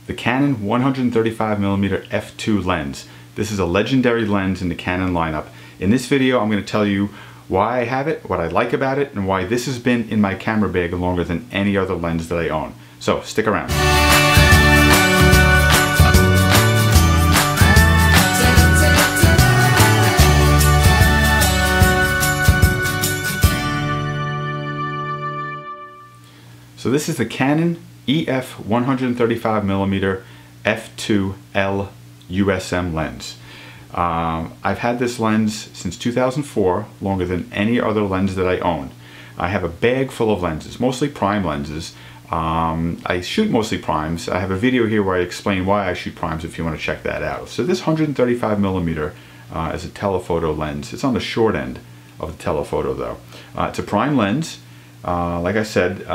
the Canon 135mm f2 lens. This is a legendary lens in the Canon lineup. In this video, I'm going to tell you why I have it, what I like about it, and why this has been in my camera bag longer than any other lens that I own. So stick around. So this is the Canon EF 135mm f2L USM lens. I've had this lens since 2004, longer than any other lens that I own. I have a bag full of lenses, mostly prime lenses. I shoot mostly primes. I have a video here where I explain why I shoot primes if you want to check that out. So this 135mm is a telephoto lens. It's on the short end of the telephoto though. It's a prime lens. Like I said,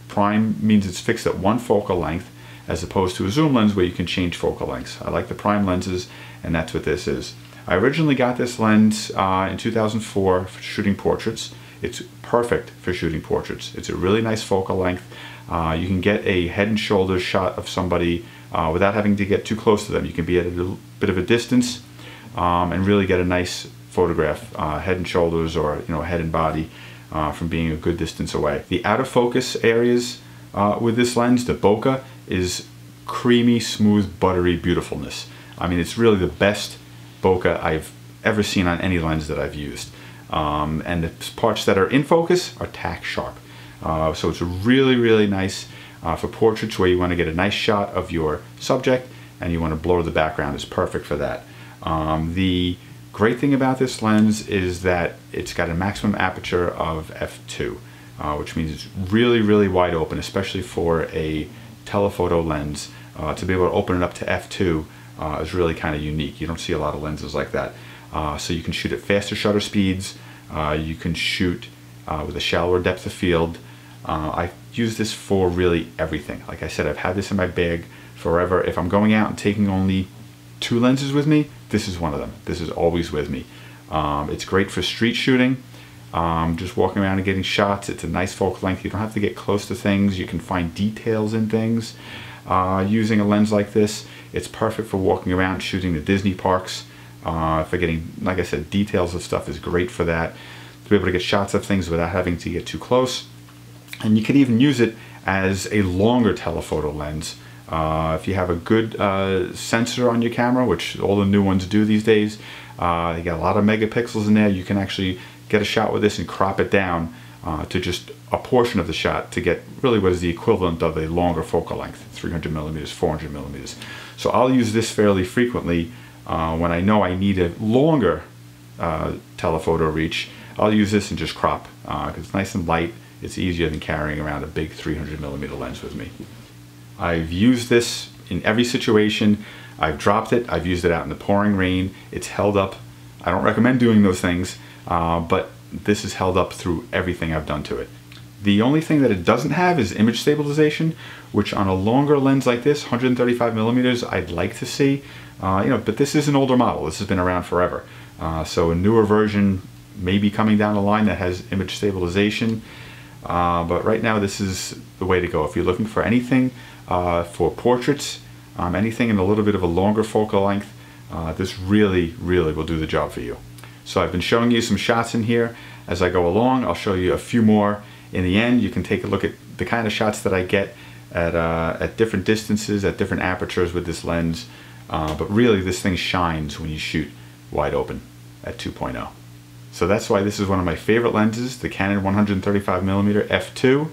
prime means it's fixed at one focal length as opposed to a zoom lens where you can change focal lengths. I like the prime lenses, and that's what this is. I originally got this lens in 2004 for shooting portraits. It's perfect for shooting portraits. It's a really nice focal length. You can get a head and shoulders shot of somebody without having to get too close to them. You can be at a little bit of a distance and really get a nice photograph, head and shoulders, or head and body, from being a good distance away. The out of focus areas with this lens, the bokeh, is creamy, smooth, buttery beautifulness. I mean, it's really the best bokeh I've ever seen on any lens that I've used. And the parts that are in focus are tack sharp. So it's really, really nice for portraits where you want to get a nice shot of your subject and you want to blur the background. It's perfect for that. The great thing about this lens is that it's got a maximum aperture of f2, which means it's really, really wide open, especially for a telephoto lens. To be able to open it up to f2 is really kind of unique. You don't see a lot of lenses like that. So you can shoot at faster shutter speeds. You can shoot with a shallower depth of field. I use this for really everything. Like I said, I've had this in my bag forever. If I'm going out and taking only 2 lenses with me, this is one of them. This is always with me. It's great for street shooting, just walking around and getting shots. It's a nice focal length. You don't have to get close to things. You can find details in things using a lens like this. It's perfect for walking around shooting the Disney parks. For getting, like I said, details of stuff is great for that. To be able to get shots of things without having to get too close. And you can even use it as a longer telephoto lens. If you have a good sensor on your camera, which all the new ones do these days, you got a lot of megapixels in there. You can actually get a shot with this and crop it down to just a portion of the shot to get really what is the equivalent of a longer focal length, 300mm, 400mm. So I'll use this fairly frequently when I know I need a longer telephoto reach. I'll use this and just crop because it's nice and light. It's easier than carrying around a big 300mm lens with me. I've used this in every situation. I've dropped it. I've used it out in the pouring rain. It's held up. I don't recommend doing those things, but this has held up through everything I've done to it. The only thing that it doesn't have is image stabilization, which on a longer lens like this, 135mm, I'd like to see. But this is an older model. This has been around forever. So a newer version may be coming down the line that has image stabilization. But right now this is the way to go. If you're looking for anything for portraits, anything in a little bit of a longer focal length, this really, really will do the job for you. So I've been showing you some shots in here as I go along. I'll show you a few more in the end. You can take a look at the kind of shots that I get at different distances, at different apertures with this lens. But really this thing shines when you shoot wide open at 2.0. So that's why this is one of my favorite lenses, the Canon 135mm f2.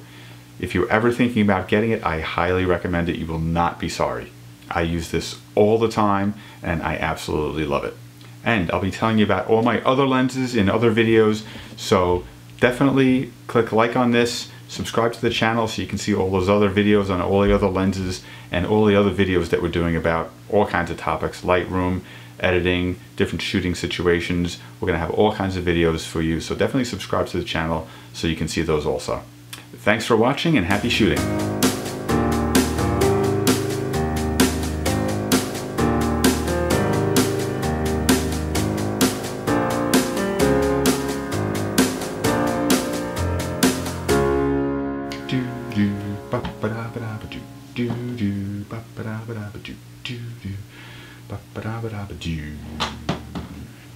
If you're ever thinking about getting it, I highly recommend it. You will not be sorry. I use this all the time and I absolutely love it. And I'll be telling you about all my other lenses in other videos, so definitely click like on this, subscribe to the channel so you can see all those other videos on all the other lenses and all the other videos that we're doing about all kinds of topics, Lightroom, editing, different shooting situations. We're going to have all kinds of videos for you, so definitely subscribe to the channel so you can see those also. Thanks for watching and happy shooting. do do ba ba da ba da ba do do do ba ba da ba-da-ba-da-ba-doo-doo-doo. Ba-ba-da-ba-da-ba-doo.